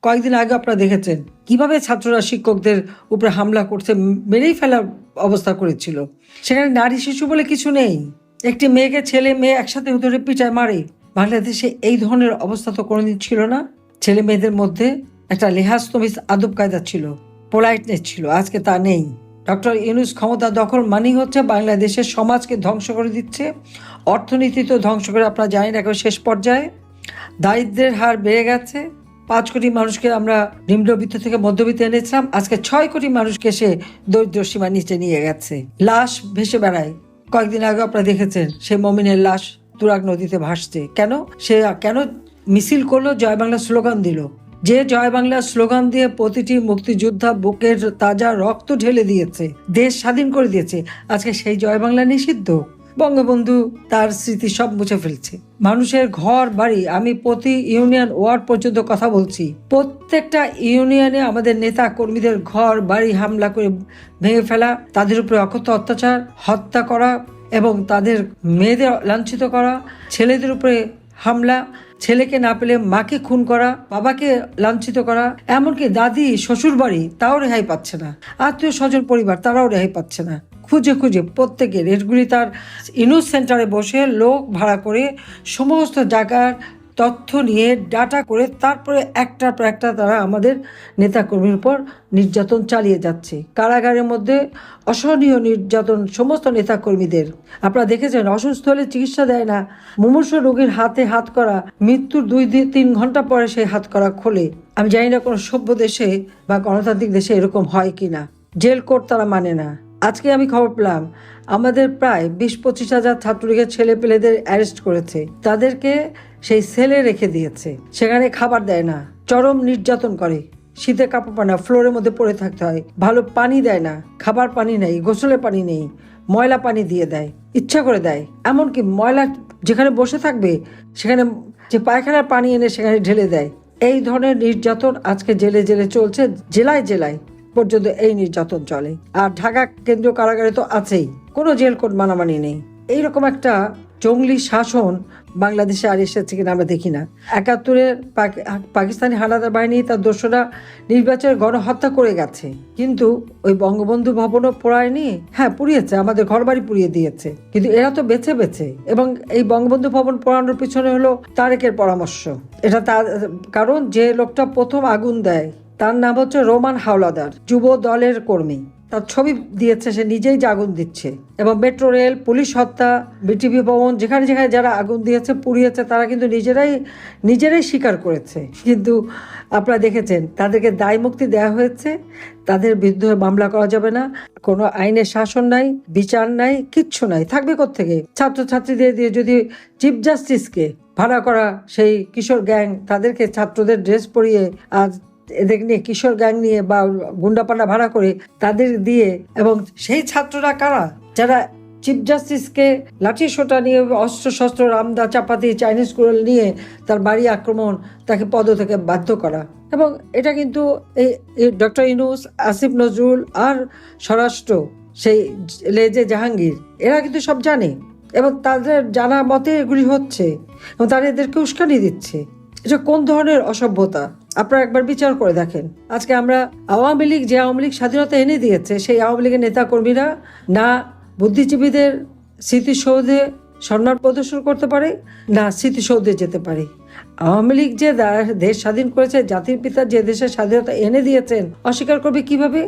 কয়েকদিন আগে আপনারা দেখেছেন কিভাবে ছাত্ররা শিক্ষকদের উপরে হামলা করছে, মেরেই ফেলার অবস্থা করেছিল। সেখানে নারী শিশু বলে কিছু নেই, একটি মেয়েকে ছেলে মেয়ে একসাথে ধরে পিটায় মারে। বাংলাদেশে এই ধরনের অবস্থা তো কোনোদিন ছিল না। ছেলে মেয়েদের মধ্যে একটা লেহাজ তমিজ আদব কায়দা ছিল, পোলাইটনেস ছিল, আজকে তা নেই। ডক্টর ইউনূস ক্ষমতা দখল মানেই হচ্ছে বাংলাদেশের সমাজকে ধ্বংস করে দিচ্ছে, অর্থনীতি তো ধ্বংস করে আপনারা জানেন একেবারে শেষ পর্যায়ে। দারিদ্র্যের হার বেড়ে গেছে। 5 কোটি মানুষকে আমরা নিম্নবিত্ত থেকে মধ্যবিত্ত এনেছিলাম, আজকে 6 কোটি মানুষকে সে দরিদ্র সীমার নিচে নিয়ে গেছে। লাশ ভেসে বেড়ায়। কয়েকদিন আগে আপনারা দেখেছেন সেই মমিনের লাশ তুরাগ নদীতে ভাসছে। কেন মিছিল করলো, জয় বাংলা স্লোগান দিল। যে জয় বাংলা স্লোগান দিয়ে প্রতিটি মুক্তিযোদ্ধা বুকের তাজা রক্ত ঢেলে দিয়েছে, দেশ স্বাধীন করে দিয়েছে, আজকে সেই জয় বাংলা নিষিদ্ধ। বঙ্গবন্ধু তার স্মৃতি সব মুছে ফেলছে। মানুষের ঘর বাড়ি, আমি প্রতি ইউনিয়ন ওয়ার্ড পর্যন্ত কথা বলছি, প্রত্যেকটা ইউনিয়নে আমাদের নেতা কর্মীদের ঘর বাড়ি হামলা করে ভেঙে ফেলা, তাদের উপরে অকথ্য অত্যাচার, হত্যা করা এবং তাদের মেয়েদের লাঞ্ছিত করা, ছেলেদের উপরে হামলা, ছেলেকে না পেলে মাকে খুন করা, বাবাকে লাঞ্ছিত করা, এমনকি দাদি শ্বশুর বাড়ি তাও রেহাই পাচ্ছে না, আত্মীয় স্বজন পরিবার তারাও রেহাই পাচ্ছে না। খুঁজে খুঁজে প্রত্যেকের রেটগুলি তার ইউনুস সেন্টারে বসে লোক ভাড়া করে সমস্ত জায়গার তথ্য নিয়ে ডাটা করে তারপরে একটার পর একটা তারা আমাদের নেতাকর্মীর উপর নির্যাতন চালিয়ে যাচ্ছে। কারাগারের মধ্যে অসহনীয় নির্যাতন সমস্ত নেতাকর্মীদের। আপনারা দেখেছেন, অসুস্থ হলে চিকিৎসা দেয় না, মুমূর্ষ রোগীর হাতে হাত করা, মৃত্যুর 2-3 ঘন্টা পরে সেই হাত করা খোলে। আমি জানি না কোনো সভ্য দেশে বা গণতান্ত্রিক দেশে এরকম হয় কিনা। জেল কোড তারা মানে না। আজকে আমি খবর পেলাম আমাদের প্রায় 20-25 হাজার ছাত্রলীগের ছেলে পেলেদের অ্যারেস্ট করেছে, তাদেরকে সেই সেলে রেখে দিয়েছে, সেখানে খাবার দেয় না, চরম নির্যাতন করে, শীতে কাপড় পায় না, ফ্লোরের মধ্যে পড়ে থাকতে হয়, ভালো পানি দেয় না, খাবার পানি নেই, গোসলের পানি নেই, ময়লা পানি দিয়ে দেয়, ইচ্ছা করে দেয়, এমনকি ময়লা যেখানে বসে থাকবে সেখানে যে পায়খানার পানি এনে সেখানে ঢেলে দেয়। এই ধরনের নির্যাতন আজকে জেলে জেলে চলছে, জেলায় জেলায় পর্যন্ত এই নির্যাতন চলে। আর ঢাকা কেন্দ্রীয় কারাগারে তো আছেই, কোনো জেল কোড মানামানি নেই। এইরকম একটা জঙ্গলি শাসন বাংলাদেশে আর এসেছে কিনা আমরা দেখি না। 71-এর পাকিস্তানি হানাদার বাহিনী তার দোসরা নির্বাচনের গণহত্যা করে গেছে, কিন্তু ওই বঙ্গবন্ধু ভবনও পোড়ায়নি। হ্যাঁ, পুড়িয়েছে, আমাদের ঘরবাড়ি পুড়িয়ে দিয়েছে, কিন্তু এরা তো বেছে বেছে। এবং এই বঙ্গবন্ধু ভবন পোড়ানোর পিছনে হলো তারেকের পরামর্শ। এটা তার কারণ, যে লোকটা প্রথম আগুন দেয় তার নাম হচ্ছে রোমান হাওলাদার, যুব দলের কর্মী। তার ছবি দিয়েছে, সে নিজেই যে আগুন দিচ্ছে। এবং মেট্রো রেল, পুলিশ হত্যা, বিটিভি ভবন, যেখানে যেখানে যারা আগুন দিয়েছে পুড়িয়েছে তারা কিন্তু নিজেরাই স্বীকার করেছে। কিন্তু আপনারা দেখেছেন তাদেরকে দায় মুক্তি দেওয়া হয়েছে, তাদের বিরুদ্ধে মামলা করা যাবে না, কোনো আইনের শাসন নাই, বিচার নাই, কিচ্ছু নাই। থাকবে কোত্থেকে? ছাত্রছাত্রীদের দিয়ে যদি চিফ জাস্টিসকে ভাড়া করা সেই কিশোর গ্যাং, তাদেরকে ছাত্রদের ড্রেস পরিয়ে আর এদের নিয়ে কিশোর গ্যাং নিয়ে বা গুন্ডাপান্ডা ভাড়া করে তাদের দিয়ে, এবং সেই ছাত্ররা কারা? যারা চিফ জাস্টিসকে লাঠি সোটা নিয়ে, অস্ত্র শস্ত্র, রামদা, চাপাতি, চাইনিজ কুড়াল নিয়ে তার বাড়ি আক্রমণ, তাকে পদ থেকে বাধ্য করা। এবং এটা কিন্তু এই ডক্টর ইউনূস, আসিফ নজরুল আর স্বরাষ্ট্র সেই লেজে জাহাঙ্গীর, এরা কিন্তু সব জানে এবং তাদের জানা মতে এগুলি হচ্ছে এবং তারা এদেরকে উস্কানি দিচ্ছে। এটা কোন ধরনের অসভ্যতা আপনারা একবার বিচার করে দেখেন। আজকে আমরা আওয়ামী লীগ, যে আওয়ামী লীগ স্বাধীনতা এনে দিয়েছে, সেই আওয়ামী লীগের নেতা কর্মীরা না বুদ্ধিজীবীদের স্মৃতিসৌধে সম্মান প্রদর্শন করতে পারে, না স্মৃতিসৌধে যেতে পারে। আওয়ামী লীগ যে দেশ স্বাধীন করেছে, জাতির পিতা যে দেশের স্বাধীনতা এনে দিয়েছেন, অস্বীকার করবে কিভাবে?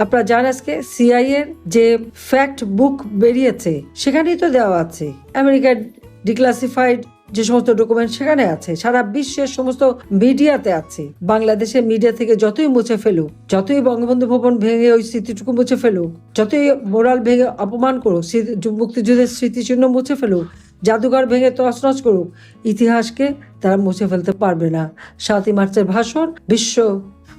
আপনারা জানেন আজকে সিআইএর যে ফ্যাক্ট বুক বেরিয়েছে সেখানেই তো দেওয়া আছে, আমেরিকার ডিক্লাসিফাইড যে সমস্ত ডকুমেন্ট সেখানে আছে, সারা বিশ্বের সমস্ত মিডিয়াতে আছে। বাংলাদেশের মিডিয়া থেকে যতই মুছে ফেলুক, যতই বঙ্গবন্ধু ভবন ভেঙে ওই স্মৃতিটুকু মুছে ফেলুক, যতই মোরাল ভেঙে অপমান করুক, মুক্তিযুদ্ধের স্মৃতিচিহ্ন মুছে ফেলুক, জাদুঘর ভেঙে তছনছ করুক, ইতিহাসকে তারা মুছে ফেলতে পারবে না। 7ই মার্চের ভাষণ বিশ্ব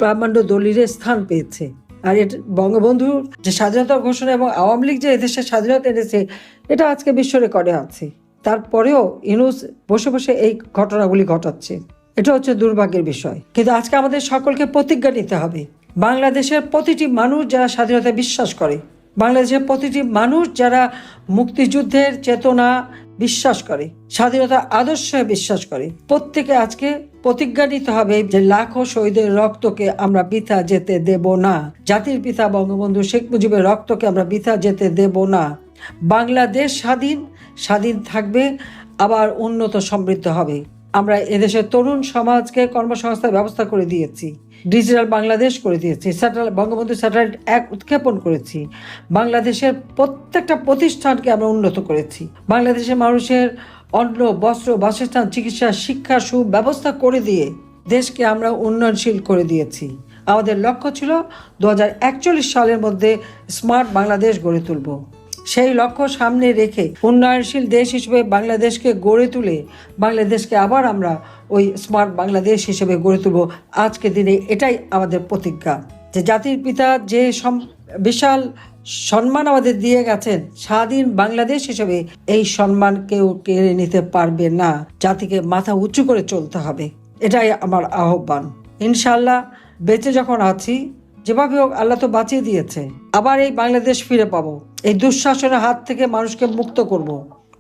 প্রামাণ্য দলিলে স্থান পেয়েছে। আর এটা বঙ্গবন্ধুর যে স্বাধীনতা ঘোষণা এবং আওয়ামী লীগ যে এদেশের স্বাধীনতা এনেছে, এটা আজকে বিশ্ব রেকর্ডে আছে। তারপরেও ইউনূস বসে বসে এই ঘটনাগুলি ঘটাচ্ছে। এটা হচ্ছে দুর্ভাগ্যের বিষয়। কিন্তু আজকে আমাদের সকলকে প্রতিজ্ঞা নিতে হবে, বাংলাদেশের প্রতিটি মানুষ যারা স্বাধীনতায় বিশ্বাস করে, বাংলাদেশের প্রতিটি মানুষ যারা মুক্তিযুদ্ধের চেতনা, বিশ্বাস করে, স্বাধীনতার আদর্শে বিশ্বাস করে। প্রত্যেকে আজকে প্রতিজ্ঞা নিতে হবে যে লাখো শহীদের রক্তকে আমরা বৃথা যেতে দেব না। জাতির পিতা বঙ্গবন্ধু শেখ মুজিবের রক্তকে আমরা বৃথা যেতে দেব না। বাংলাদেশ স্বাধীন থাকবে, আবার উন্নত সমৃদ্ধ হবে। আমরা এদেশের তরুণ সমাজকে কর্মসংস্থানের ব্যবস্থা করে দিয়েছি, ডিজিটাল বাংলাদেশ করে দিয়েছি, বঙ্গবন্ধু স্যাটেলাইট 1 উৎক্ষেপণ করেছি, বাংলাদেশের প্রত্যেকটা প্রতিষ্ঠানকে আমরা উন্নত করেছি, বাংলাদেশের মানুষের অন্ন, বস্ত্র, বাসস্থান, চিকিৎসা, শিক্ষার সুব্যবস্থা করে দিয়ে দেশকে আমরা উন্নয়নশীল করে দিয়েছি। আমাদের লক্ষ্য ছিল 2041 সালের মধ্যে স্মার্ট বাংলাদেশ গড়ে তুলব। সেই লক্ষ্য সামনে রেখে উন্নয়নশীল দেশ হিসেবে বাংলাদেশকে গড়ে তুলে বাংলাদেশকে আবার আমরা ওই স্মার্ট বাংলাদেশ হিসেবে গড়ে তুলব। আজকে দিনে এটাই আমাদের প্রতিজ্ঞা, যে জাতির পিতা যে বিশাল সম্মান আমাদের দিয়ে গেছেন, স্বাধীন বাংলাদেশ হিসেবে এই সম্মান কেউ কেড়ে নিতে পারবে না। জাতিকে মাথা উঁচু করে চলতে হবে, এটাই আমার আহ্বান। ইনশাআল্লাহ বেঁচে যখন আছি, যেভাবে হোক আল্লাহ তো বাঁচিয়ে দিয়েছে, আবার এই বাংলাদেশ ফিরে পাবো। এই দুঃশাসনের হাত থেকে মানুষকে মুক্ত করব।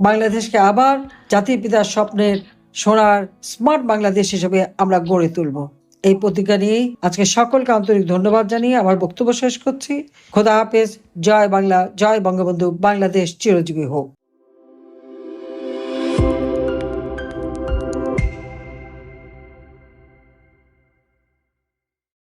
বাংলাদেশকে আবার জাতির পিতার স্বপ্নের সোনার স্মার্ট বাংলাদেশ হিসেবে আমরা গড়ে তুলব। এই প্রতিজ্ঞা নিয়েই আজকে সকলকে আন্তরিক ধন্যবাদ জানিয়ে আমার বক্তব্য শেষ করছি। খোদা হাফেজ। জয় বাংলা, জয় বঙ্গবন্ধু। বাংলাদেশ চিরজীবী হোক।